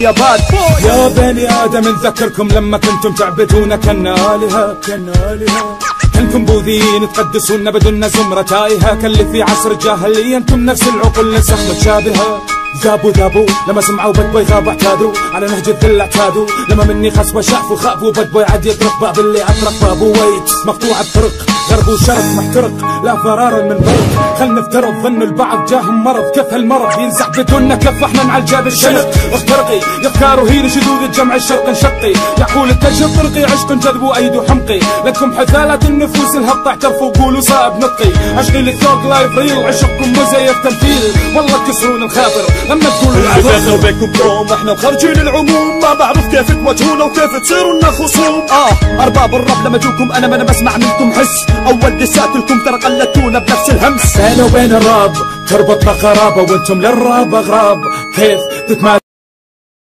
يا باد بوي. يا بني آدم نذكركم لما كنتم تعبدون كنا آلهة كنتم بوذيين تقدسون بدنا زمرة تايهة. كاللي في عصر الجاهلية انتم نفس العقول نسخ متشابهة. ذابوا لما سمعوا بد بوي غابوا اعتادوا على نهج الذل اعتادوا. لما مني خصبة شافوا خافوا بد بوي عاد يطرق باب اللي عطرق بابو ويت مقطوع الطرق غرب وشرق محترق لا فرارا من برق. خل نفترض ظن البعض جاهم مرض كيف هالمرض ينزع بدون كف احنا نعالجه بالشنق. اخترقي افكاره هي شذوذ الجمع الشرق انشقي. يعقول التجه طرقي عشق جذبوا ايدو حمقي. لكم حثالة النفوس الهبط اعترفوا قولوا صائب نطقي. عشقي للثوق لايف ريل وعشقكم مزيف تمثيل. والله تكسرون الخاطر لما تقولوا بيننا وبينكم بروم احنا مخرجين العموم. ما بعرف كيف تواجهونا وكيف تصيروا لنا خصوم. ارباب الرب لما اجوكم انا ما بسمع منكم حس. اول دسات لكم ترى قلدتونا بنفس الهمس. بينه وبين الراب تربطنا قرابة وانتم للراب اغراب. كيف تتمادى